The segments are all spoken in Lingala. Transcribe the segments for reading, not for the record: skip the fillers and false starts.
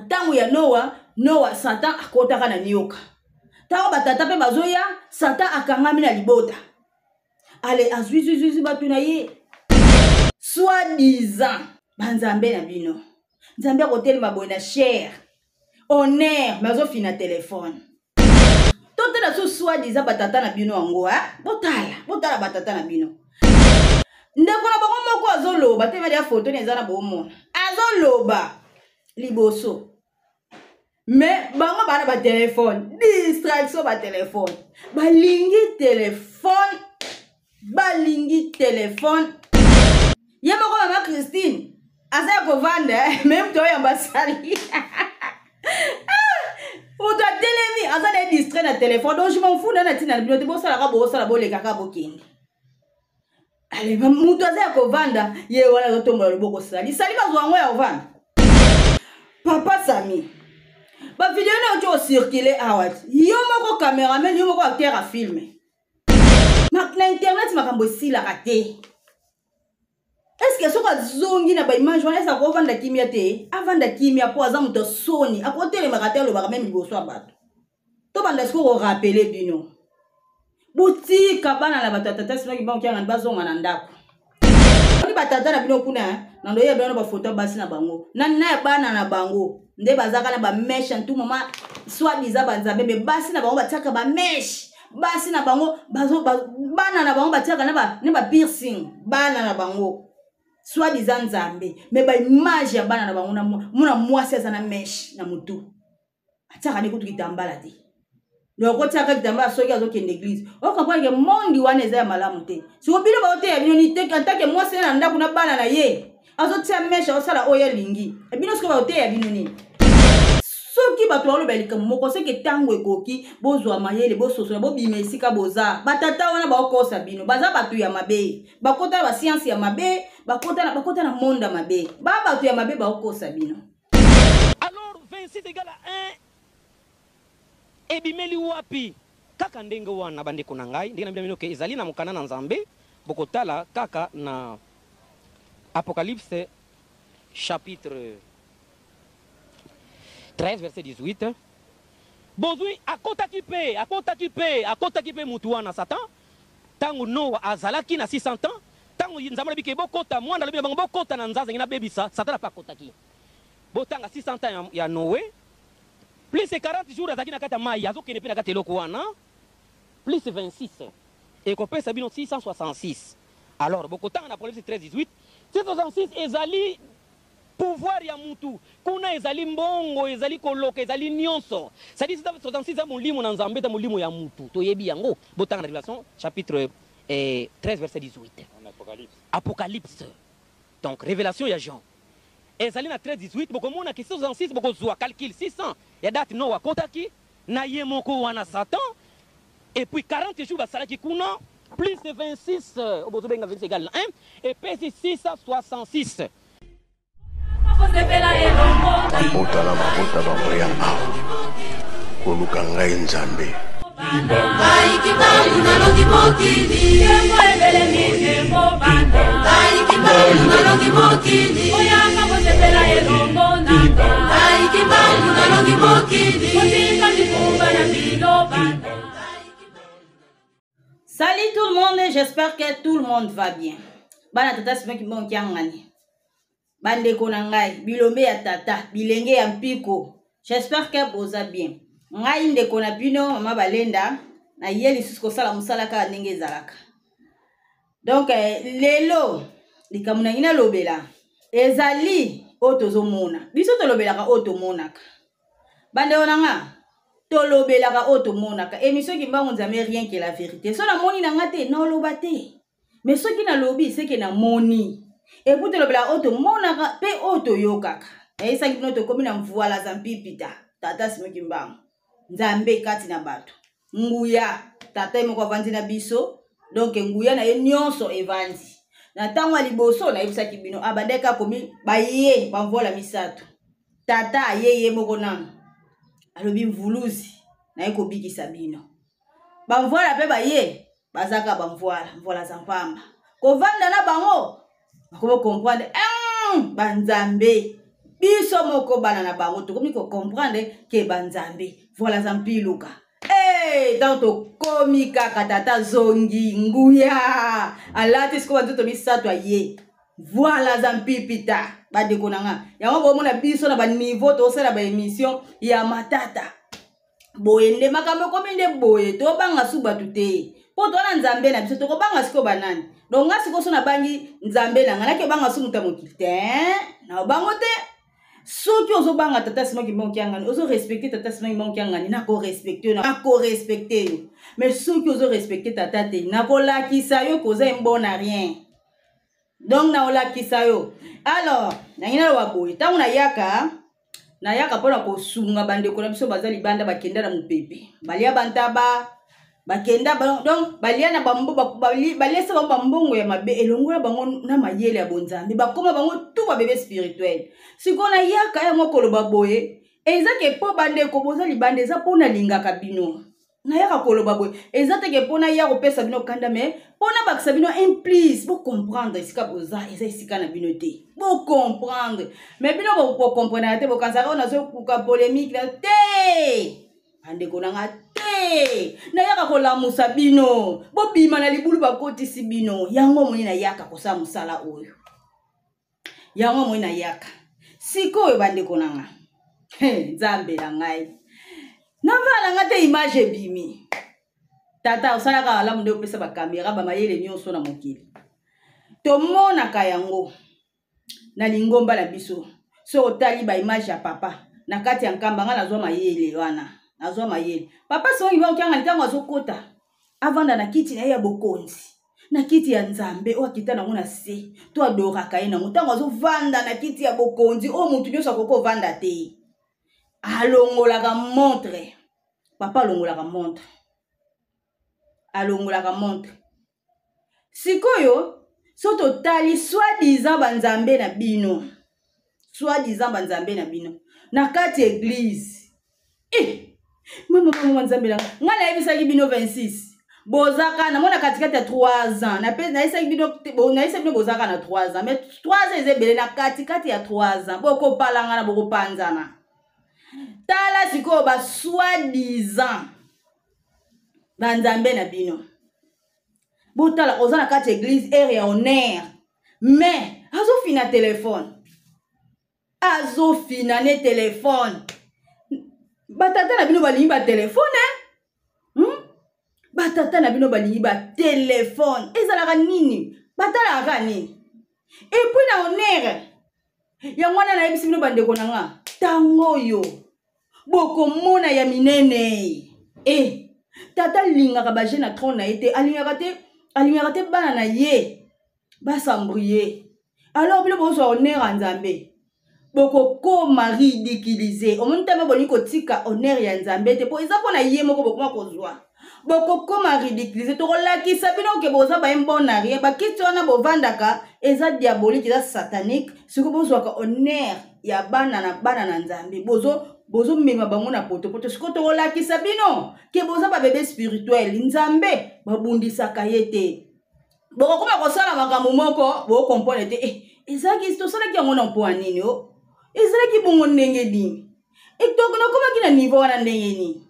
tango ya Noa Satan akotaka na nioka. Tango batata pe bazoya Satan akangami na libota. Ale azwi batu na ye. Soi-disant banzambe na bino. Nzambe akotelema boye na cher. Honneur mazo fina téléphone. Toto na so soi-disant batata na bino ango botala batata na bino. Ndeko na bango moko azoloba te ya photo neza na bomona. Azoloba liboso. Mais bango bana ba téléphone, distraction ba téléphone. Balingi téléphone. Yema ko mama Christine. Asa ko vanda même toi ya basali. Ou toi télémi, asa de distrait na téléphone. Donc je m'en fous na tina bino te bosa la bo le kaka bokindi. Allez, mutu asa ko vanda ye wala tomba loboko sali. Sali ba zwango ya vanda. Papa Sami. Ba vidéo na ocho circuler awat. Yo moko cameraman, yo moko acteur a filmer. Na internet makambo sila raté. Est-ce que soka zongi na ba image wana sa ko vanda kimia te? Avanda kimia po aza muto soni. Akotele makatelo ba même liboso abato. To banda sko rappeler bino. Boutique bana na batata sima ki banki ngani bazonga na ndako. Oni batata na bino kuna na ndo ye bana ba photo basi na bango. Na bana na bango. Nde bazaka na ba mesh en tout moment soit disant banza bebe basi na bango batiaka ba mesh. Basi na bango bana na bango batiaka na ba piercing. Bana na bango soit disant nzambe mais ba image ya bana na bango na muna mwasi azana mesh na mutu ataka ni kutu kitambala te loko tiaka kitambala soki azokende église o comprendre que mondi wana eza ya malamu te so bino ba ote ya bino ni te kantake mwasi na ndako na bana na ye azotia mesh osala oyo lingi e bino siko ba ote ya bino ni soki bato balo belika moko seke tango ekoki bozwa mayele bososo bo bimesika boza batata wana ba okosa bino baza batu ya mabe bakota ba science ya mabe bakota na monde mabe batu ya mabe ba okosa bino. Alors 26 égale à 1 ebimeli wapi kaka ndenge wana bandeko na ngai ndenge na bino ke ezali na mokana na nzambe bokotala kaka na Apocalypse chapitre 13 verset 18. Bozui akotaki pe mutu wana Satan tango Noa azalaki na 600 ans tango nzambe bike bokota mwana lobi bango bokota na nzaza ngina bebisa Satan pa kotaki botanga 600 ans ya Noé plus 40 jours azaki na kata mai azokene pe na kata eloko wana plus 26 et kopesa bino 666. Alors bokotanga na Apocalypse 13 18 666 ezali pouvoir ya mutu kuna ezali mbongo ezali koloka ezali nyonso c'est-à-dire 66 za molimo na nzambe ta molimo ya mutu toyebi yango botanga na Révélation chapitre 13 verset 18 Apocalypse donc révélation ya Jean ezali na 13 18 bokomona ke 66 bokozwa calcul 600 ya date Noa kotaki na ye moko wana Satan et puis 40 jours basalaki kuna plus 26 obozobenga 26 égale 1 et puis 666. Ambotala mabota bamoya awa koluka ngai nzambe Salut tout le monde, j'espère que tout le monde va bien. Bana tata sima ki bon kiangani. Bandeko na ngai, bilombe ya tata, bilenge ya mpiko. J'espère que boza bien. Ngai ndeko na bino mama balenda na yeli susko sala musala ka ndenge ezalaka. Donc lelo likamuna ina lobela. Ezali otozomona. Biso tolobelaka otomonaka. Bande onanga tolobelaka otomonaka. Émission ki mbango nzambe rien que la vérité. So na moni na ngate na lobate. Mais ce qui na lobi c'est que na moni. Et pour te le bla auto monaka pe auto yokaka. Et ça qui nous te comme na mvoala zampi pita. Tata simokimbang. Nzambe kati na bato. Nguya tata imoko vandi na biso. Donc nguya na ye nyonso evandi. Na tango liboso na yebisa kibino abadeka komi baye bamvola misato. Tata ayeye moko nanu. Alobi mvuluzi na yeko bikisa bino. Bamvola pe baye bazaka bamvola zampamba. Kovanda na bango. Comment comprendre banzambe biso moko bana na bango tokomi ko comprendre ke banzambe voilà zampi luka tant tokomi kaka tata zongi nguya alati siko banzoto misato aye voilà zampi pita badeko nanga yango bomona biso na ba niveau tosala ba émission ya matata boye nde makambo komi nde boye to banga su batu te po to na nzambe na biso to ko banga siko banani donc nga siko so na bangi nzambe na nga na ke banga su mutamokili te na bango te soki ozo banga tata sima ki monki angani ozo respecter tata sima ki monki angani na ko respecter na ko respecter yo mais soki ozo respecter tata te na ko lakisa yo koza mbona rien donc na olakisa yo alors na ngina wa boye tangu na yaka pona ko sunga bandeko na biso bazali banda bakenda na mupepe balia bantaba bakenda donc balia na bambo balia sa bambongo ya mabe elongola bango na mayele ya bonzambe bakoma bango tout ba bébé spirituel sikona yaka ya mokolo baboye ezake po bandeko bozali bande eza pona lingaka bino na yaka koloba boye ezate ke pona ya ko pesa bino kanda mais pona bakisa bino implice bo comprendre esika boza eza esika na bino te bo comprendre mais bino bo comprendre te bo kansa ona zo kuka polémique na te ande konanga te na yaka ko lamusa bino bo bima na libulu bakotisi bino yango moni na yaka ko sa musala oyo yango moni na yaka sikoyo bande konanga nzambe na ngai navala ngate image ebimi tata osalaka alamu nde opesa bakamera bamayele nyonso na mokili tomonaka yango na lingomba na biso so otali ba image ya papa na kati ya nkamba nga nazwa mayele wana nazwa mayele papa songi ba okyanga ntango azokota avanda na kiti na ye ya bokonzi na kiti ya nzambe o akita nango na se to adoraka ye nango ntango azovanda na kiti ya bokonzi o mutu nyonso akoko vanda te alongolaka montre papa alongolaka montre sikoyo so totali soi-disant banzambe na bino na kati église mama nzambe langa nga nayebisaki bino 26 bozaka na mona katikati ya 3 ans nayebisaki bino bozaka na 3 ans mais 3 ans ezebele na katikati ya 3 ans bokopalanga na bokopanzana tala sikoyo ba soi-disant banzambe na bino botala oza na kati église ere ya honneur mais azofina telefone batata na bino balingi ba telefone batata na bino balingi ba telefone ezalaka nini batalaka nini et puis na honneur yango wana nayebisi bino bandeko na nga tango yo bokomona ya minene tata lingaka baje na trône na ete alingaka te bana na ye basambrie alors bino bozwa honneur ya nzambe bokokoma ridiculiser omoni tame boni kotika honneur ya nzambe te po eza mpona ye moko bokoma kozwa bokokoma ridiculiser tokolakisa bino ke boza bayembona rien bakiti wana bovandaka eza diabolique eza satanique siko bozwaka honneur ya bana na nzambe bozomema bango na potopoto siko tokolakisa bino ke boza babebe spirituel nzambe babundisaka ye te bokokoma kosala makambo moko bokompone te ezalaki tosalaki yango na mpo ya nini ezalaki bongo ndenge nini tokonakomaki na niveau wana ndenge nini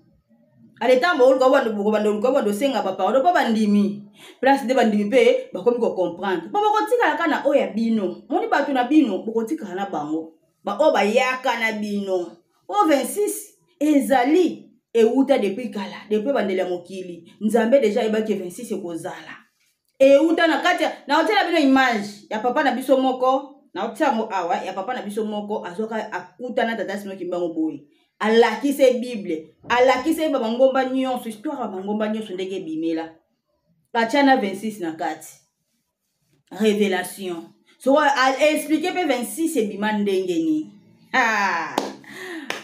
aletambo oluka bando senga baparole mpo bandimi place nde bandimi mpe bakomi kocomprendre po bokotikalaka na oyo ya bino moni bato na bino bokotikala na bango baoyo bayaka na bino o 26 ezali euta depuis kala depuis bandele ya mokili nzambe deja ebaki 26 ekozala euta na kati na otela bino image ya papa na biso moko na otiango awa ya papa na biso moko azoka akuta na tata sino kimbango boy alakise bible alakise ba mangomba nyonso histoire ba mangomba nyonso ndenge bimela kachana 26 na kati révélation so a expliquer pe 26 ebima ndenge ni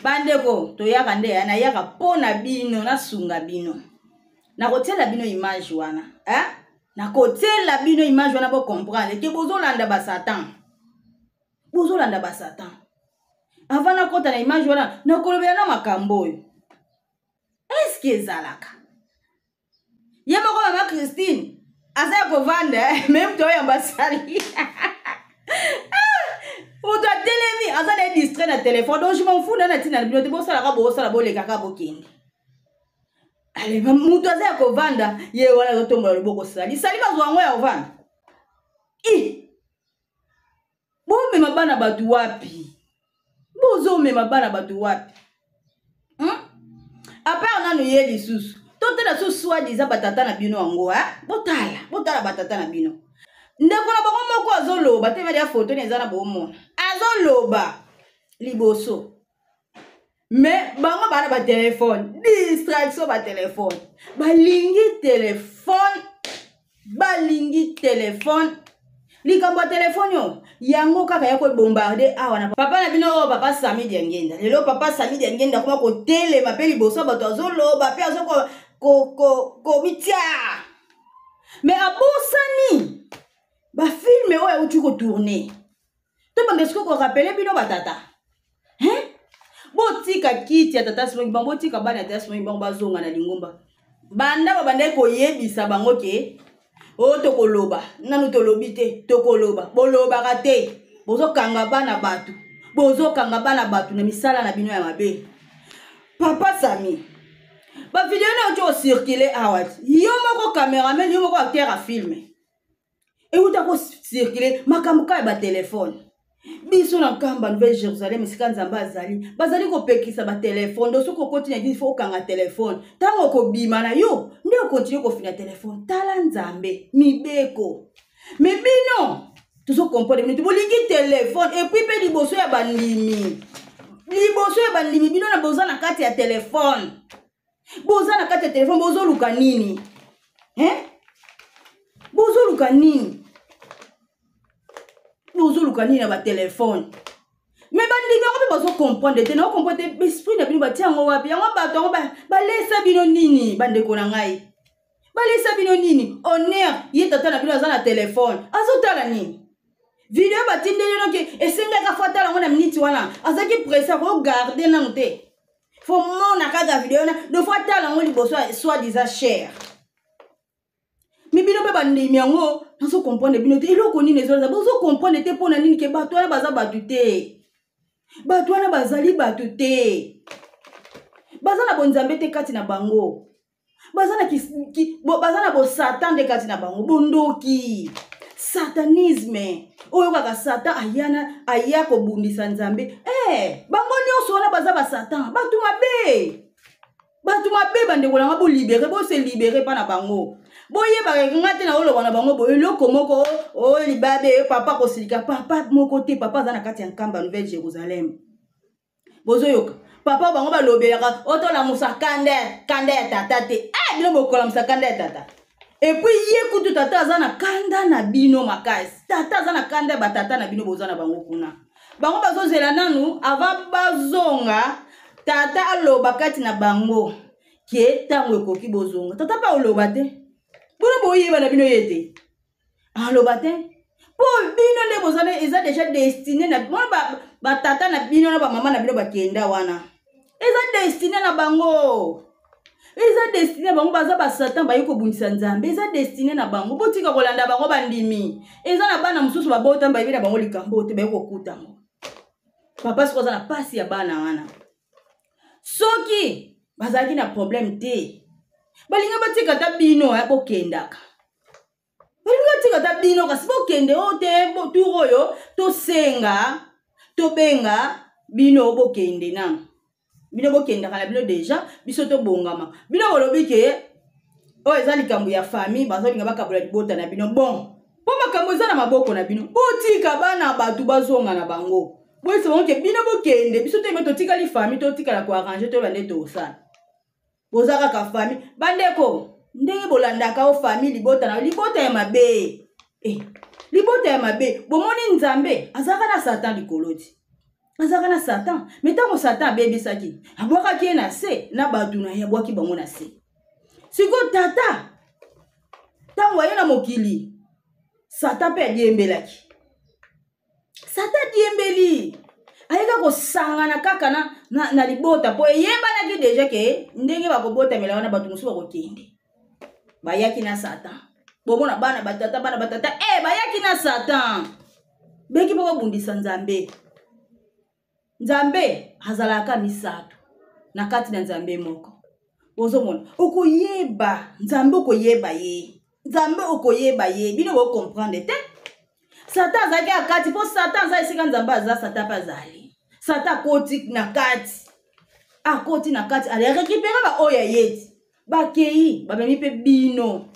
bandeko toyaka nde na yaka pona bino na sunga bino na kotela bino image wana na kotela bino image wana bo comprendre ke bozolanda ba satan avant na kota na image wana na kolobela na makambo oyo est-ce que ezalaka ye moko mama Christine asa ya kovanda même to ya basali uto atelemi aza na distrait na téléphone donc je m'en fous na tina bino te bosalaka bosala bolekaka bokende ale mutu aza ya kovanda ye wana azotombola loboko sali bazwa yango ya kovanda bomema bana bato wapi bozomema bana bato wapi apart nanu ye lisusu totala so soi-disant batata na bino yango botala batata na bino ndeko na bango moko azoloba te ya foto neza na bomona azoloba liboso mais bango bana ba téléphone distraction ba téléphone balingi téléphone likambo téléphone yo yango kaka ya ko bombarder awa na papa na bino papa Sami Diengenda lelo papa Sami Diengenda kuma ko telema pe liboso bato azoloba pe azoko ko mitia mais abosani ba filme oyo uti ko tourner to bangesko ko rappeler bino batata botika kiti ya tata Simon bango botika bana ya tata Simon bango bazonga na lingomba banda babanda ko yebisa bango ke tokoloba nanu tolobi te tokoloba bolobaka te bozokanga bana batu na misala na bino ya mabe papa Sami ba video na ocho circuler awat yo moko cameraman yo moko acteur a filme et uta ko circuler makamuka ba téléphone biso na kamba Nouvelle Jérusalem sika nzamba bazali ko pekisa ba téléphone do soko continue di fo kanga téléphone tango ko bima na yo ndio continue ko fina téléphone tala nzambe mibeko mais bino tuzo comprendre bino bolingi téléphone et puis pe liboso ya bandimi bino na boza na kati ya téléphone bozo luka nini bozo luka nini na ba téléphone mais bandimi yango pe bazo comprendre te na comprendre esprit na bino batia yango wapi yango bato yango balesa bino nini bandeko na ngai balesa bino nini honneur ye tata na bino aza na téléphone azotala nini video batindeli noki esengaka fo atala yango na minute wana azaki presse ko garder nango te fo mona kaka video na do fo atala yango liboso soi-disant cher mais bino pe bandimi yango nazo comprendre bino te eloko nini ezoza bozo comprendre te pona nini ke bato wana baza batu te bato wana bazali batu te baza na bonzambe te kati na bango baza na bo satan de kati na bango bondoki satanisme oyo kaka satan aya ko bundisa nzambe bango nyonso wana baza ba satan batu mabe bandeko na bo libérer bo se libérer pa na bango boye ba ngate na olo bana bango boye loko moko libabe papa ko silika papa moko te papa za na kati ya nkamba Nouvelle Jérusalem bozo yoka papa bango ba lobelaka otola musakande ya tata te bino bokola musakande ya tata et puis ye kutu tata za na kanda na bino makasi tata za na kanda ba tata na bino boza na bango kuna bango bazo zela nanu ava bazonga tata aloba kati na bango ke tango ekoki bozonga tata pa oloba te bono boyeba na bino yete aloba te po bino nde bozana eza déjà destiné na ba tata na bino na ba mama na bino bakenda wana eza destiné na bango baza ba satan ba yiko bundisa nzambe eza destiné na bango botika kolanda bango bandimi eza na bana mususu babota ba yibina bango likambo te ba yiko kutango papa siko za na pasi ya bana wana soki bazaki na problème te balinga batika ta bino ya bokendaka balinga batika ta bino kasi bokende ote turo yo to senga to benga bino bokende na bino bokendaka na bino déjà biso to bongama bino bolobi ke o eza likambo ya famille bazolinga bakabola libota na bino bon po makambo eza na maboko na bino botika bana batu bazonga na bango boyese bango ke bino bokende biso to totikali famille totikala ko arranger to bande tosala bozaka ka famille bandeko ndenge bolandaka o famille libota ya mabe libota ya mabe bomoni nzambe azaka na satan likoloti azaka na satan mais tango satan abebisaki abwakaki na se na batu na ye abwaki bango na se siko tata tango aye na mokili satan pe adiembelaki satan diembeli ayeka kosangana kaka na libota po eyebanaki deja ke ndenge bakobotamela wana bato mosusu bakokende bayaki na satan bomona bana batata bayaki na satan beki mpo kobundisa nzambe Nzambe azalaka misato na kati na nzambe moko. Ozomona okoyeba nzambe okoyeba ye. Nzambe okoyeba ye bino bo comprendre te. Satan azaki akati po Satan za esika nzambe aza Satan pa zali. Satan koti na kati. Akoti na kati ale récupérer ba oya yeti. Bakei babemi pe bino.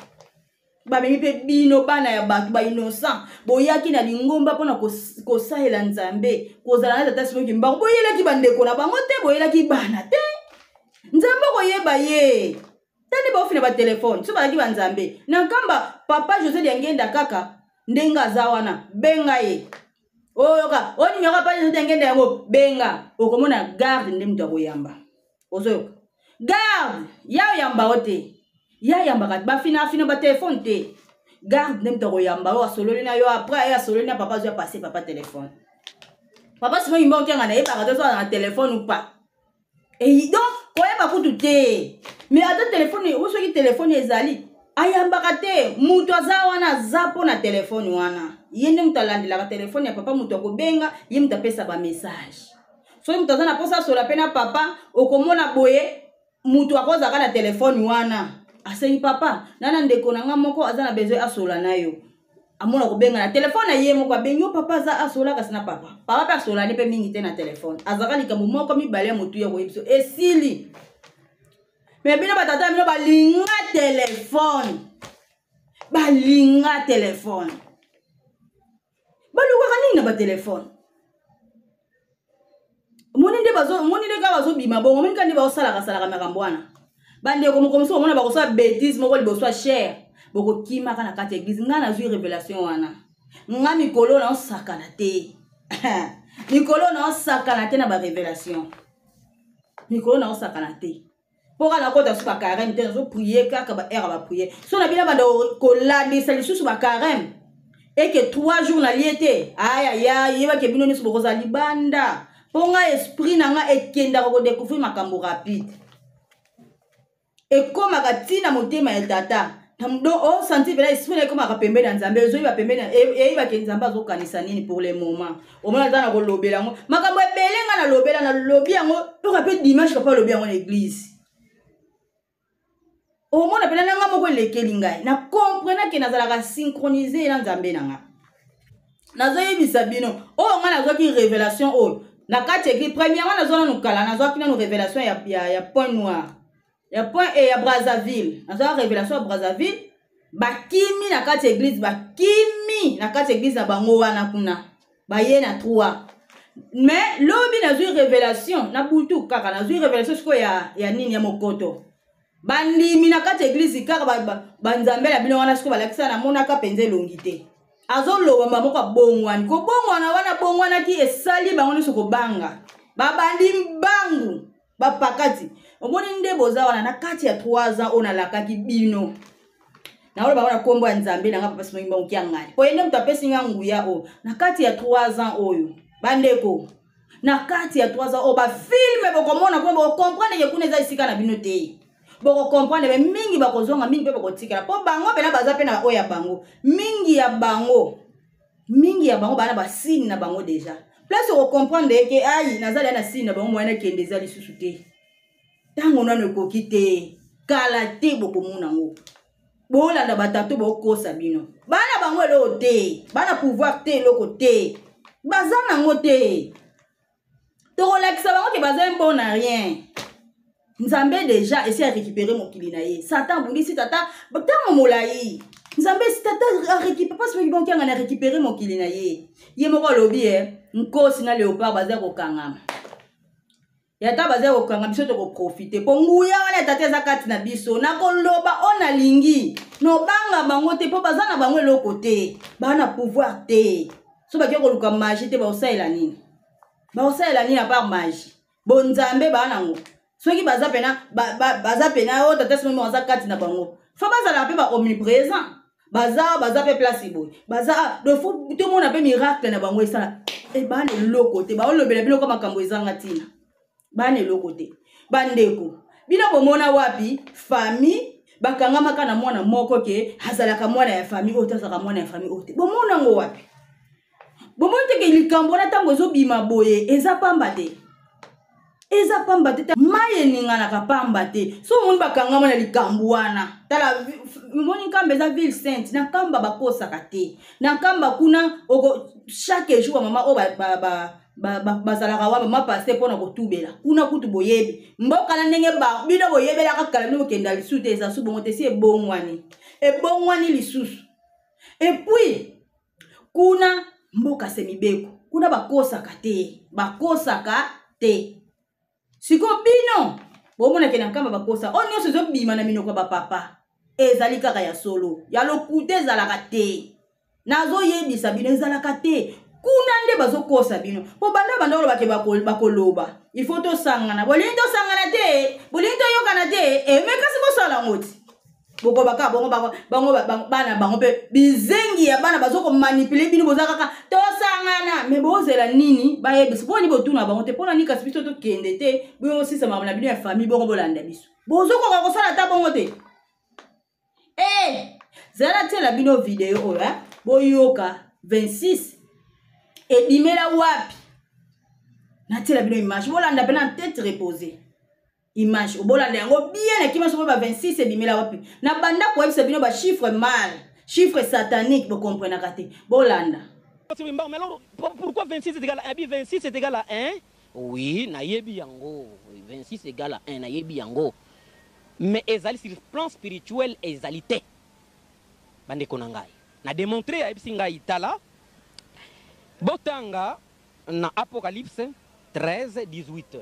Babemi pe bino bana ya batu ba innocent. Boyaki na lingomba pona ko sahela nzambe. Kozala na tata simoki mbango boyela ki bandeko na bango te boyela ki bana te. Nzambe koyeba ye. Tani ba ofina ba telefone. So ba ki ba nzambe. Na kamba papa José Diangenda kaka ndenga zawana benga ye. Oyoka oni nyoka pa José Diangenda yango benga. Okomona garde ndem to koyamba. Ozoyoka. Garde ya yamba ote. Ya yamba kat ba fina ba téléphone te. Garde ndem to koyamba o sololi na yo après ya sololi na papa zo passer papa téléphone. Papa simo yimba okianga na yeba ka zo na téléphone ou pas. Et donc koyeba kutu te. Mais ata téléphone o soki téléphone ezali ayambaka te mutu aza wana zapo na téléphone wana. Yende mutalandela ka téléphone ya papa mutu akobenga ye mutapesa ba message. So mutu aza na posa sola pena papa okomona boye mutu akoza ka na téléphone wana. Asengi papa nana ndeko nanga moko aza na besoin asola na yo. Amona kobenga na téléphone na ye moko abengi papa za asola kasi na papa. Papa pa sola ne pe mingi te na téléphone. Azaka likambo moko mibale mutu ya koyebso esili. Mais bino batata bino balinga téléphone. Balinga téléphone. Baluka kanina ba téléphone. Moni nde ka bazo bima bongo moni kandi ba osala ka makambo wana. Bande ko mokomso mona ba ko sa bêtise moko libo so cher. Boko kima kana kati église ngana zui révélation wana. Nga mikolo na osakana te. Mikolo na osakana te na ba révélation. Mikolo na osakana te. Pour la côte de ce carême, tu as prié car va prier. Si on a bien collé, c'est le sous ma carême. Et que 3 jours na liété. Aïe aïe, il va que bien nous sur Rosalie Banda. Pour un esprit n'a et kenda ko découvrir ma cambo rapide. Et comme à tina monter ma tata. Tamdo on senti bien esprit comme à pembe dans Zambie, zo va pembe et il va que Zamba zo kanisa nini pour le moment. Au moins dans la lobela ngo. Makambo belenga na lobela na lobby ngo, on rappelle dimanche pas lobby en église. Au moins, on a les kelingai. Na comprendre que nazalaka synchroniser na nzambe nanga. Nazoye bisabino. Oh, on a nazo ki révélation oh. Na kati écrit premièrement nazo na nukala nazo ki na révélation ya point noir. Ya point et ya Brazzaville. Nazo révélation à Brazzaville. Bakimi na kati église bakimi na kati église na bango wana kuna. Ba ye na 3. Mais lobi nazo révélation na butu kaka nazo révélation siko ya nini ya mokoto. Bandi mina kati église kaka banzambe la bino wana siko balakisa na monaka penze longité. Azolo mama moko bongwani ko bongwana wana bongwana ki esali bango nyonso ko banga. Babandi mbangu bapakati. Omoni nde boza wana na kati ya 3 ans ona lakaki bino. Na wala wana kombo ya nzambe na ngapa pasi ngimba ukiangani. Po yende mtapesi nguya o na kati ya 3 ans oyo. Bandeko na kati ya 3 ans o ba filme bokomona ko bo comprendre ke kuneza isika na bino te. Boko comprendre be mingi bakozonga mingi pe bakotika po bango pena baza pe na oya bango mingi ya bango bana ba signe na bango déjà place ko comprendre ke ai nazali na signe na bango mwana ke ndezali susu te tango nano kokite kala te boko mona ngo bola na batatu boko sabino bana bango elo te bana pouvoir te loko te bazana ngo te to relaxa bango ke bazali bon na rien. Nzambe déjà essaie de récupérer mon kilinaye. Satan bouli si tata, tant molai. Nzambe si tata a récupéré pas ce bon qui a récupéré mon kilinaye. Yé moko lobby nko sina léopard bazé ko kangama. Ya ta bazé ko kangama biso to ko profiter. Po nguya wana tata za kati na biso na ko loba ona lingi. No banga bango te po bazana bango le côté. Bana pouvoir te. So ba ko luka magie te ba osaila nini. Ba osaila nini à part magie. Bon Nzambe bana ngo. Ceux qui baza pena o tata simo baza kati na bango. Fa baza la pe ba omniprésent. Baza pe place boy. Baza do fou tout monde a pe miracle na bango ça. E ba ne lokote ba o lobela bino kama kambo ezanga tina. Ba ne lokote. Bandeko. Bino bomona wapi famille bakanga maka na mwana moko ke hazalaka mwana ya famille otazaka mwana ya famille ote. Bomona ngo wapi? bomoni ke likambo na ntango ezobima boye eza pamba te maye ninganaka pamba te so omoni bakangama na likambo wana tala moni nkamba eza ville sainte na nkamba bakosaka te na nkamba kuna chaque jour mama oyo bazalaka wa mama paster mpona kotubela kuna kutu boyebi mboka na ndenge bino boyebelaka kala bino bokenda lisusu te eza su bongo te si ebongwani lisusu epuis kuna mboka semibeko kuna bakosaka te siko bino bomonake na nkamba bakosa o nyonso ezobima na minoko ya bapapa ezali kaka ya solo ya lokuta ezalaka te nazoyebisa bino ezalaka te kuna nde bazokosa bino po banda olobake bakoloba ifo tosangana bolingi tosangana te bolingi toyokana te emekasi bosala ngo ti bokobaka bango bana bango mpe bizengi ya bana bazokomanipule bino boza kaka tosangana me bozela nini bayebisa mponi botuna bango te mpona ni kasi biso tokende te boyoosisamama na bino ya famille bongo bolanda biso bozokoka kosala ta bongo te zala tiela bino video oyo boyoka 26 ebimela wapi natiela bino image bolanda mpe na tete reposé image obolanda yango bien ekima sopo ba 26 ebimela wapi na banda koyebisa bino ba chiffre mal chiffre satanique bokomprenaka te bolanda. Mais alors, pourquoi 26 est égal à 1? 26 est égal à 1? Oui, nayebi yango. 26 est égal à 1, nayebi yango. Mais ezali sur le plan spirituel ezalité. Bande konangai. Na démontré à Epsinga Itala. Botanga na Apocalypse 13, 18.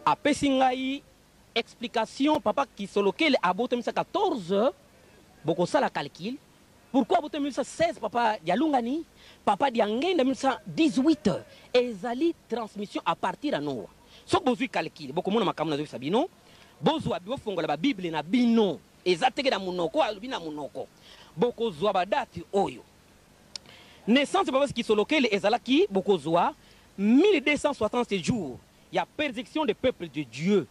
A Pesingai explication papa qui soloquel a botem 14 boko sala calcul. Pourquoi botem 16 papa dialungani papa diangenda 18 ezali transmission à partir à Noah. So bozui calcul boko mona makamuna zo sabino bozwa bibo fongola ba Bible na bino ezateke na munoko alubina munoko boko zwa ba date oyo naissance papa qui soloquel ezalaki boko zwa 1260 jours. Il y a persécution des peuples de Dieu.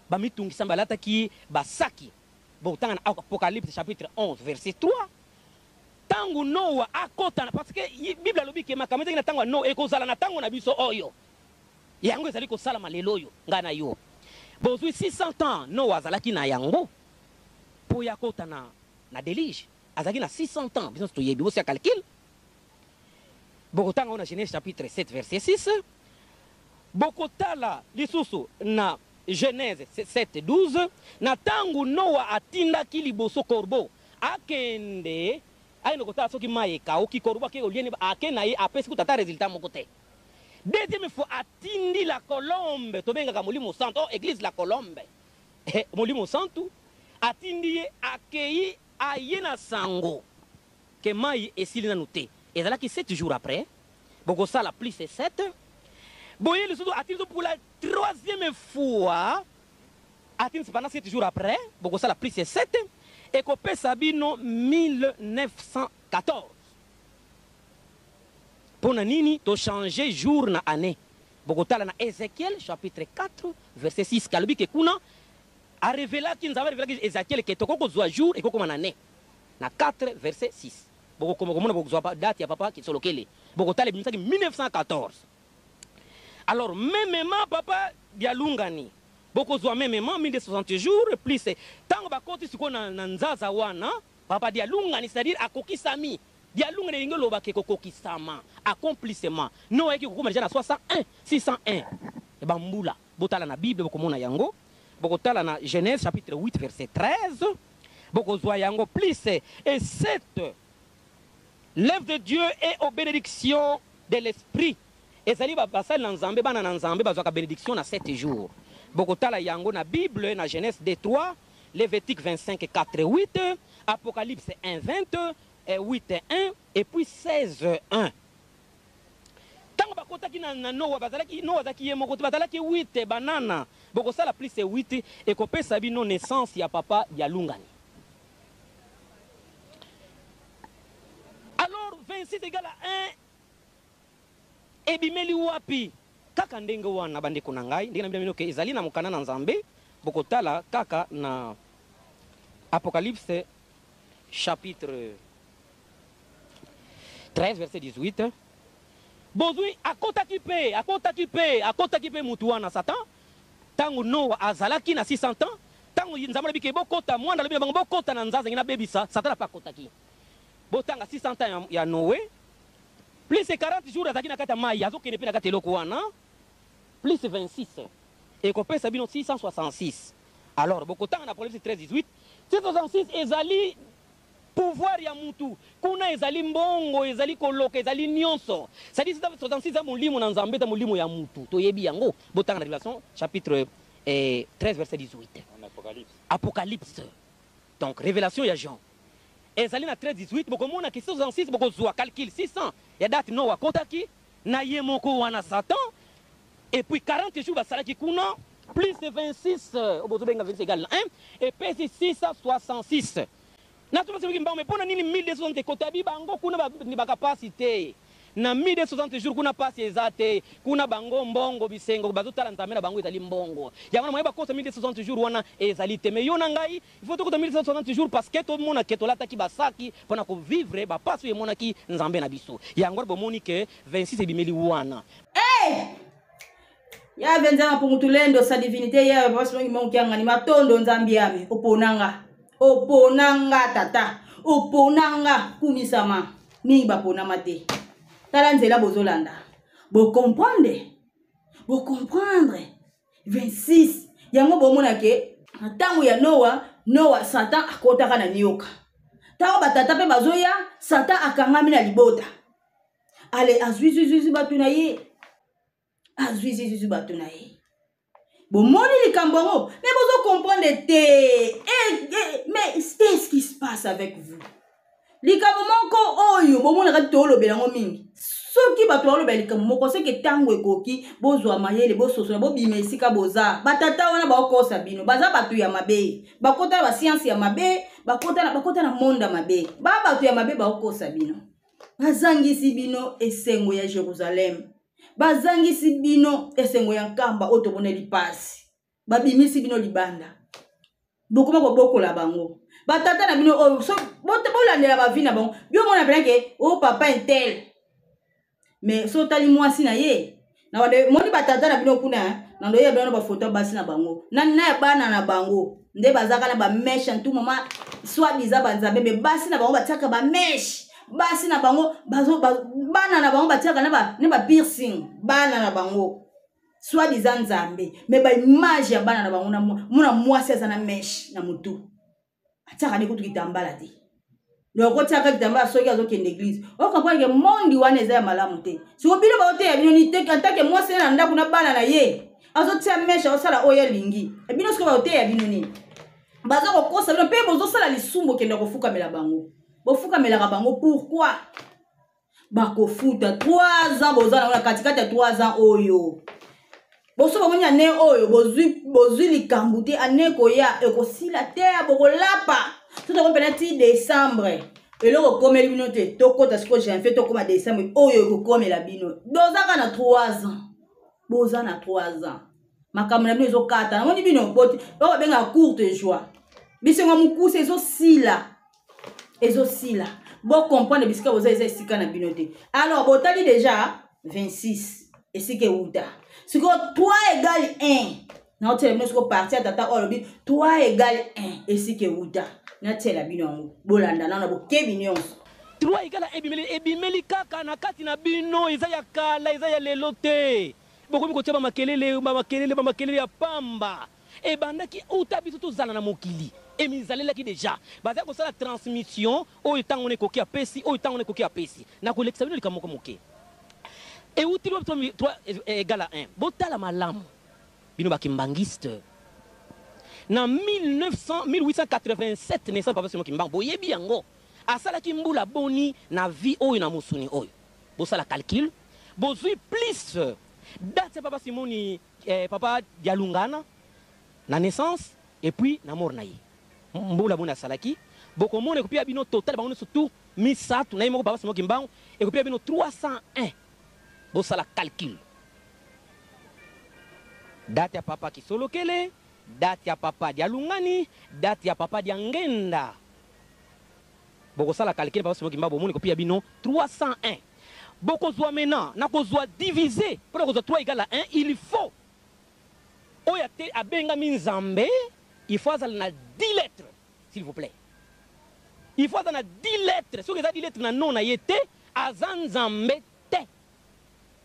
Bamitung sambalata ki basaki. Botan Apocalypse chapitre 11 verset 3. Tangu Noah akota parce que Bible lobi ke makamete na tangu Noah ekozala na tangu na biso oyo. Yango ezali ko sala malelo yo ngana yo. Bozui 600 ans Noah azalaki na yango. Po yakota na déluge. Azalaki na 600 ans biso to yebi bosi calcul. Bokotanga na Genèse chapitre 7 verset 6. Bokotala lisusu na Genèse 7 12 na tangu Noah atinda kiliboso korbo akende ayino kotala soki maeka oki korbo ke olieni akena ye apesi kutata résultat moko te. Deuxième fois atindi la colombe to benga molimo santo église la colombe molimo santo atindi ye akei ayena sango ke mai esili na noté ezalaki 7 jours après bokosala plus 7. Boye le sodo atteint pour la 3e fois. Atteint pendant 7 jours après. Boko ça la plus c'est 7. Et copé Sabino 1914. Pour nanini to changer jour na année. Boko tala na Ézéchiel chapitre 4 verset 6. Kalubi ke kuna a révélé qu'il nous avait révélé Ézéchiel que toko zo jour et koko année. Na 4 verset 6. Boko comme boko zo date ya papa qui solokele. Boko tala 1914. Alors, même papa dialungani. Boko zwa même 1060 jours plus tango bakoti siko na nzaza wana papa dialungani c'est-à-dire akokisami dialungani ngelo ba ke kokokisama accomplissement no eki kokoma déjà na 61 601 e bambula botala na Bible boko mona yango boko tala na Genèse chapitre 8 verset 13 boko zwa yango plus et cette l'œuvre de Dieu est aux bénédictions de l'esprit. Ezali basali na nzambe bana na nzambe bazwaka bénédiction na 7 jours. Bokotala yango na Bible na Genèse 2:3, Lévitique 25:4-8, Apocalypse 1:20, 8:1 et puis 16:1. Tango bakotaki na Noah bazalaki Noah zaki yemoko bazalaki 8 banana. Bokosala plus 8 et kopesa bino naissance ya papa ya lungani. Alors 26 égale à 1 ebimeli wapi kaka ndenge wana bandeko na ngai ndenge na bino ke ezali na mokana na nzambe bokotala kaka na Apocalypse chapitre 13 verset 18. Bozui akota kipe mutu wana Satan. Tango Noa azalaki na 600 ans. Tango nzambe bike bokota mwanda lobi bango bokota na nzaza ngina bebisa Satan pa kotaki. Botanga 600 ans ya Noé. Plus 40 jours azaki na kata mai azokene pe na kata eloko wana. Plus 26. Et qu'on peut sabino 666. Alors bokotanga na Proverbe 13 18. 666 ezali pouvoir ya mutu kuna ezali mbongo ezali koloka ezali nyonso c'est-à-dire 66 za molimo na nzambe ta molimo ya mutu toyebi yango botanga na Révélation chapitre 13 verset 18 Apocalypse donc Révélation ya Jean ezali na 13 18 bokomona que 66 bokozwa calcul 600 ya date Noa kotaki na ye moko wana Satan et puis 40 jours basalaki kuna plus 26 obozobenga 26 égale 1 et puis 666 na tout ce qui m'a pona nini 1260 kotabi bango kuna ni bakapacité na 1260 jours kuna passe ezate kuna bango mbongo bisengo bazotala ntamela bango ezali mbongo yango moyeba kosa 1260 jours wana ezali te mais yona ngai il faut to 1260 jours parce que to mona ketolata ki basaki pona ko vivre ba passe ye mona ki nzambe na biso yango bomoni ke 26 ebimeli wana ya venza pungutulendo sa divinité ya parce que mo kyanga ni matondo nzambi yami oponanga tata oponanga kumisama ni baponama te tala nzela bozolanda bo comprendre 26 yango bomona ke ntango ya Noa Satan akotaka na nyoka tango batata pe bazoya Satan akangami na libota ale azwi batuna ye bomoni likambo ngo mais bozo comprendre te mais qu'est-ce qui se passe avec vous likambo moko oyo bomona ka tolobela ngo mingi soki bato balobela likambo moko c'est que tango ekoki bozwa mayele bososola bobimesi ka boza batata wana bakosa bino baza bato ya mabe bakota ba science ya mabe bakota na monde mabe bato ya mabe bakosa bino bazangisi bino esengo ya Jérusalem bazangisi bino esengo ya nkamba otoboneli pasi babimisi bino libanda bokoma kobokola bango batata na bino so bolandela bavi na bango bio mona peleke papa intel mais so tali mwasi na ye na wade moni batata na bino kuna na ndo ye bano ba photo basi na bango na bana na bango nde bazaka na ba mesh en tout moment soit biza banzabe me basi na bango bataka ba mesh basi na bango bana na bango batiaka na ba piercing bana na bango soit disant nzambe mais ba image ya bana na bango na mona mwasi azana mesh na mutu ataka ne kutu kitambala te loko tiaka kitambala soki azokende église o comprendre que monde wana eza ya malamu te si obilo ba ote ya bino ni te kantake mwasi na ndaku na bana na ye azotia mesh osala oya lingi e bino siko ba ote ya bino ni baza ko kosa bino pe bozo sala lisumbo kende ko fuka mela bango bofuka melaka bango pourquoi bakofuta 3 ans bozana na katikati ya 3 ans oyo boso bamoni ane oyo bozwi likambu te ane koya ekosila te bokolapa tout on penati décembre eloko komeli bino te tokota siko janvier tokoma décembre oyo ekokomela bino bozaka na 3 ans boza na 3 ans makambo na bino ezokata namoni bino boti babenga courte joie bisengo mukuse ezosila bo comprendre bisika boza eza esika na bino te alors botali déjà 26 esika euta siko 3 égale 1 na otela bino siko partir tata olobi 3 égale 1 esika euta na tela bino yango bolanda na bokebi nyonso 3 égale 1 ebimeli kaka na kati na bino eza ya kala eza ya lelo te bokomi kotia bamakelele ya pamba ebandaki uta biso tozala na mokili emizalelaki déjà baza kosala transmission oyo ntango nekoki apesi oyo ntango nekoki apesi nakolekisa bino likambo moko moke euti 3 égale 1 botala malamu bino bakimbangiste na 1887 naissance papa Simon Kimbangu boyebi yango asalaki mbula boni na vie oyo na musuni oyo bosala calcul bozwi plus date papa Simoni papa Dialungana na naissance et puis na mort na ye mbula boni asalaki bokomona ekopia bino total bango surtout misatu na ye moko papa Simon Kimbangu ekopia bino 301 bosala calcul date ya papa Kisolokele, date ya papa Dialungani, date ya papa Diangenda Boko ça la calcul papa Simon Kimbangu bomoni copie bino 301. Boko zoa maintenant na ko zoa diviser pour que 3 égale à 1, il faut oyate abenga minzambe, il faut azala na 10 lettres s'il vous plaît. Il faut azala na 10 lettres. Si vous avez 10 lettres na non na yete azanzambe te.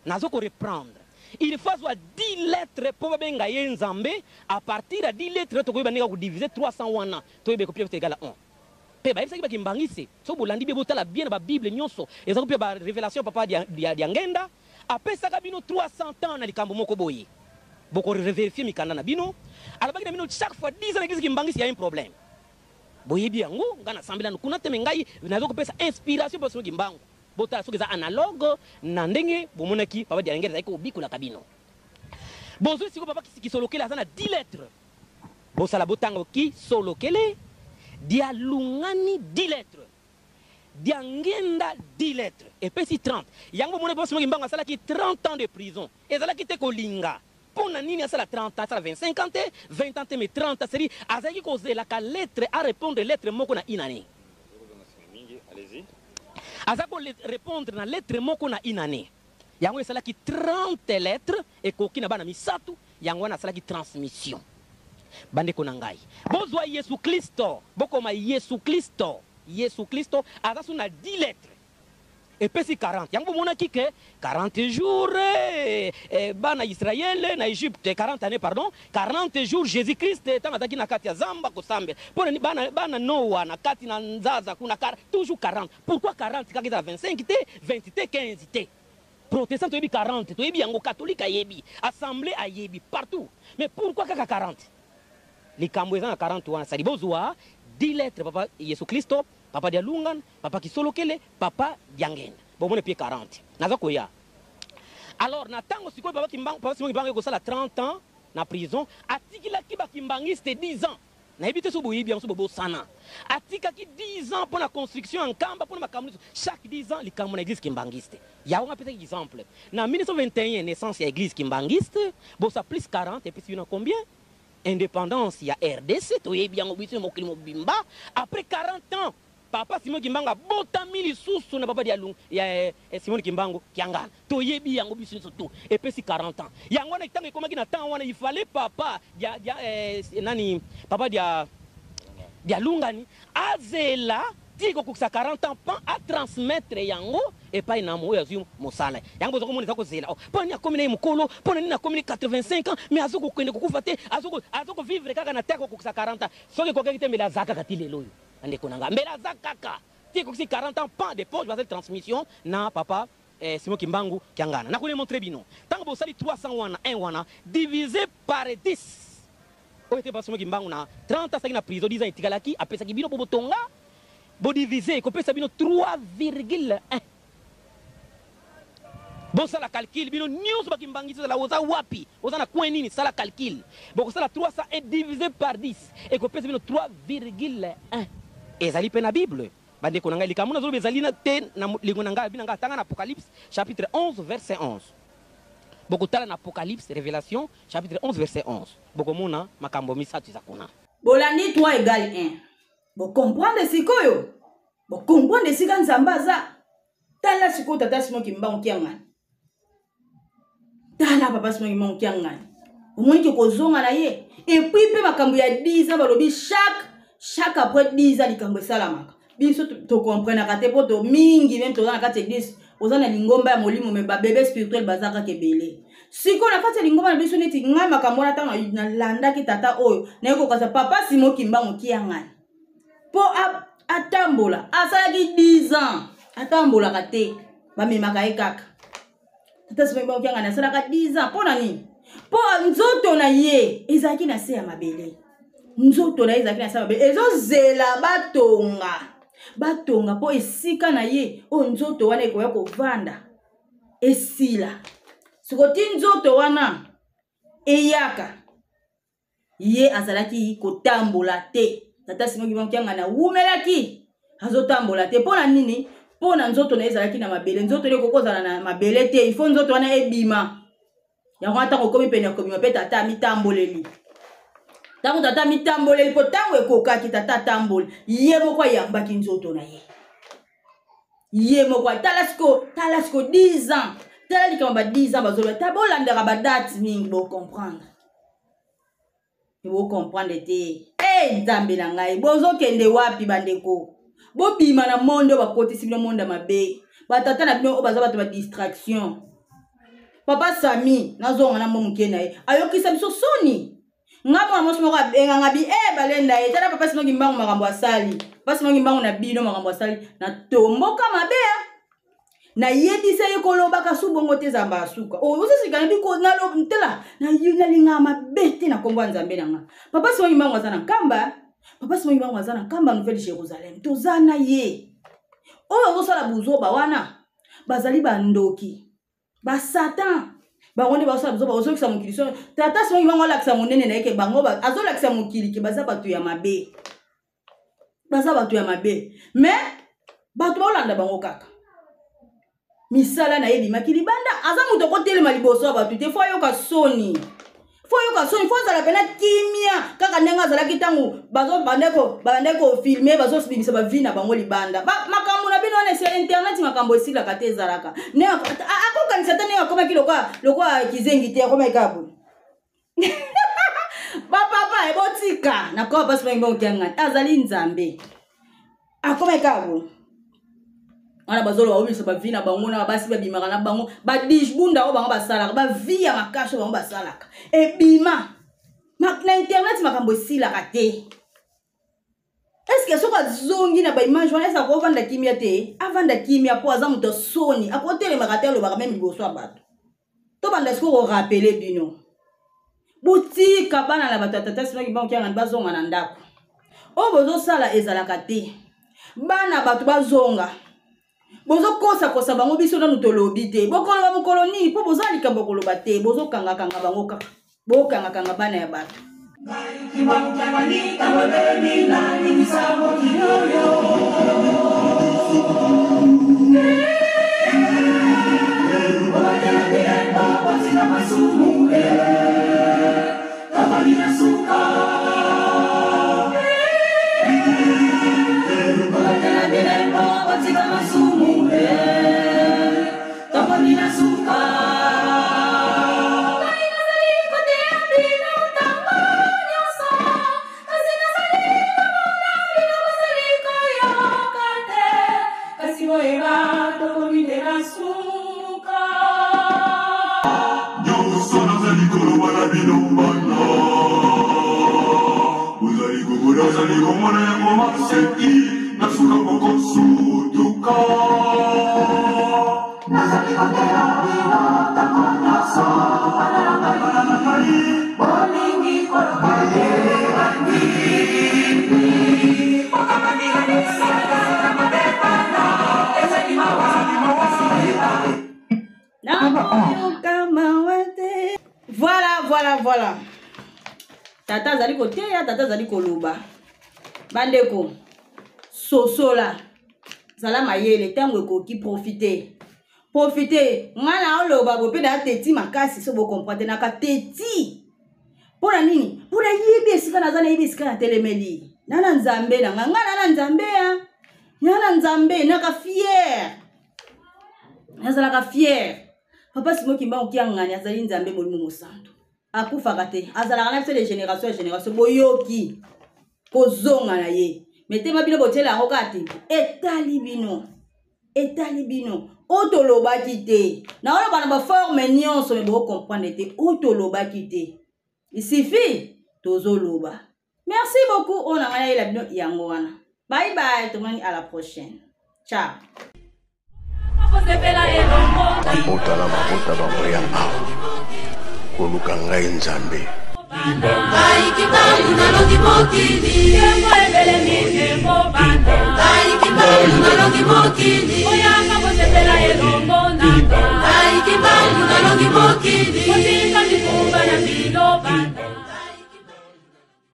Nazo ko reprendre. Il faut avoir 10 lettres pour benga yenzambe. À partir de 10 lettres, tu peux diviser 301. Tu peux copier égal à 1. Pe ba yebisa ki bakimbangisi. So bolandi be botala bien ba Bible nyonso. Eza ko pe ba révélation papa dia ngenda. Apesa ka bino 300 ans na likambo moko boye. Boko vérifier mikanda na bino. Alabaki na bino chaque fois 10 ans na kimbangisi y a un problème. Boye bien ngo ngana sambela kuna teme ngai nazo ko pesa inspiration pour so kimbangu. Bota soki za analogue na ndenge bomonaki papa dia ngenda ko bikula kabino. Bonzo siko papa ki solokela za na 10 lettres. Bosala botango ki solokele dia lungani 10 lettres. Dia ngenda 10 lettres et puis si 30. Yango mona boss mo mbanga sala ki 30 ans de prison. Et sala ki te ko linga. Pona nini sala 30 ans, sala 25 ans, 20 ans mais 30 ans série azaki ko zela ka lettre à répondre lettre moko na inani. Allez-y. Azako répondre na lettre moko na inane. Yango esala ki 30 lettres et koki na bana misatu yango na sala ki transmission. Bande ko nangai. Bozwa Yesu Kristo, bokoma Yesu Kristo. Yesu Kristo azasu na 10 lettres. Et puis si 40. Yango mona ki ke 40 jours bana Israël na Égypte 40 années pardon, 40 jours Jésus-Christ tangataki na kati ya zamba ko sambe. Pona ni bana Noah na kati na nzaza kuna toujours 40. Pourquoi 40 kaka 25 te, 20 te, 15 te. Protestant to yebi 40, to yebi yango catholique ayebi, assemblée ayebi partout. Mais pourquoi kaka 40? Les Cambouésiens à 40 ans, ça dit bozwa 10 lettres papa Yesu Kristo, papa dia lungan, papa kisolokele, papa diangen. Bon mon pied 40. Naza koya. Alors na tango siko papa kimbang, papa Simon Kimbangu ko sala 30 ans na prison, atikila kiba kimbangiste 10 ans. Na ebite so boyi bien so bobo sana. Atika ki 10 ans pour la construction en Kamba pour ma kamuliso. Chaque 10 ans likambo na église kimbangiste. Ya on a peut-être exemple. Na 1921 naissance ya église kimbangiste, bo ça plus 40 et puis il y en a combien? Indépendance, il y a RDC, après 40 ans, papa Simon Kimbangu a botami lisusu na papa dialung, il y a Simon Kimbangu Kiangana, toyebi yango bisu surtout, et puis 40 ans. Yango na tango comme na temps il fallait papa nani papa dialungani azela tiko kuksa 40 ans pas à transmettre yango et pas na mo yazu mosala yango zoko moni zako zela poni na komine mukolo poni na komine 85 ans mais azoko kwende kukufa te azoko vivre kaka na teko kuksa 40 ans soki kokaki te mbela zaka katile loyo ande konanga mbela zaka tiko kusi 40 ans pas de poche de transmission na papa Simon Kimbangu Kiangana na kule montrer bino tango bo sali 301 wana divisé par 10 o était pas Simon Kimbangu na 30 ans na prison 10 ans itikalaki apesa kibino bobotonga bo diviser ko pesa bino 3,1. Bon ça la calcul bino news bakimbangisa la oza wapi oza na coin nini ça la calcul bon ça la 300 est divisé par 10 et ko pesa bino 3,1 ezali pe na Bible bande ko nanga likamuna zo bezali na te na lingo nanga binanga tanga na Apocalypse chapitre 11 verset 11 boko tala na Apocalypse révélation chapitre 11 verset 11 boko mona makambo misatu za kuna bolandi 3 égale 1. Bo comprendre sikoyo. Bo comprendre sika nzamba za. Tala siko tata Simon Kimbangu Kiangana. Tala papa Simon Kimbangu Kiangana. Omoni ko zonga na ye. Et puis pe makambo ya 10 ans balobi chaque après 10 ans likambo salamaka. Biso to comprendre ka te poto mingi même to na kati église. Ozana lingomba ya molimo me ba bébé spirituel bazaka kebele. Siko na kati lingomba na biso neti nga makambo na tanga na landa ki tata oyo. Na ko kasa papa Simon Kimbangu Kiangana. Po atambola asalaki 10 ans atambola kate bamemaka ye kaka tata Simon Kimbangu Kiangana asalaka 10 ans pona nini po nzoto na ye ezalaki na se ya mabele nzoto na ye ezalaki na se ya mabele ezozela batonga po esika na ye o nzoto wana ekoya kovanda esila sikoti nzoto wana eyaka ye azalaki kotambola te tata Simon Kimbangu Kiangana wumelaki azotambola te pona nini pona nzoto na ezalaki na mabele nzoto le kokozala na mabele te il faut nzoto wana ebima yango ata kokomi pene komima pe tata mitamboleli tango tata mitamboleli po tango ekokaki tata tamboli ye moko ayambaki nzoto na ye Ye mokwa talasko 10 ans. Tala likamba 10 ans bazolo. Tabolanda ba date mingi bo comprendre. Bo comprendre te. Nzambe na ngai. Bozo kende wapi bandeko. Bo bima na monde ba côté sibino monde mabe. Ba tata na bino obaza ba distraction. Papa Sami nazonga na momuke na ye. Ayokisa biso soni. Ngamo amos moko abenga ngabi balenda ye. Tala papa simo ngimbangu makambo asali. Papa simo ngimbangu na bino makambo asali na tomboka mabe. Na yebisa ye koloba kasu bongo te zamba asuka. Ozo sikana biko nalo ntela na yuna linga mabete na kombo nzambe nanga. Papa simo ngimbangu azana kamba. Papa simo ngimbangu azana kamba Nouvelle Jérusalem. Tozana ye. Ozo sala buzoba wana. Bazali bandoki. Ba Satan. Ba wonde ba sala buzoba ozo kisa mukili so. Tata simo ngimbangu ala kisa monene na yeke bango ba azola kisa mukili ke baza batu ya mabe. Baza batu ya mabe. Mais batu bolanda bango kaka. Misala na yebi makili banda azamu to kotele maliboso ba tute fo yoka soni fo zala pena kimia kaka ndenga zala kitangu bazo bandeko filmer bazo sibisa ba vina bango libanda makambo na bino na sur internet makambo esila kate zalaka ne akoka ni satani akoma kilokwa kizengi te akoma ikabu papa ebotika na ko passe bango kyanga azali nzambe akoma ikabu ana bazolo ba obisa ba vina bango na basi ba bimaka na bango ba dijbunda o bango basalaka ba via makasho bango basalaka e bima na internet makambo esila kate. Est-ce que soka zongi na ba image wana esa ko vanda kimia te avanda kimia po azamu to soni akotele makatelo ba même liboso abato to banda sko ko rappeler bino butika bana la batata sima ki bango kyanga bazonga na ndako o bozo sala ezalaka te bana batu bazonga bozo kosa bango biso na nutolobi te bokolo ba mukoloni po bozo likambo koloba te bozo kanga bango kaka bo kanga bana ya bato Voilà. Tata zali ko teya, tata zali ko loba. Bandeko. Sosola. Zala mayele tango ekoki profiter. Ngana oloba bo pe da teti makasi so bo comprendre na ka teti. Pona nini? Pona yibi esika na zana yibi esika na telemeli. Nana nzambe na ngana na nzambe ya. Nana nzambe na ka fier. Nazala ka fier. Papa simo kimba okiangani azali nzambe molimo mosanto. Akufaka te azala kana de génération boyoki kozonga na ye metema bino botela ngokati etali bino otolobaki te na ona bana ba forme nyonso me bo comprendre te otolobaki te il suffit tozoloba. Merci beaucoup on a ngana la bino yango wana bye tout le monde à la prochaine ciao. Koluka ngai nzambe Ai kibangu na longi mokili Yemo ebele mi yemo banda Ai kibangu na longi mokili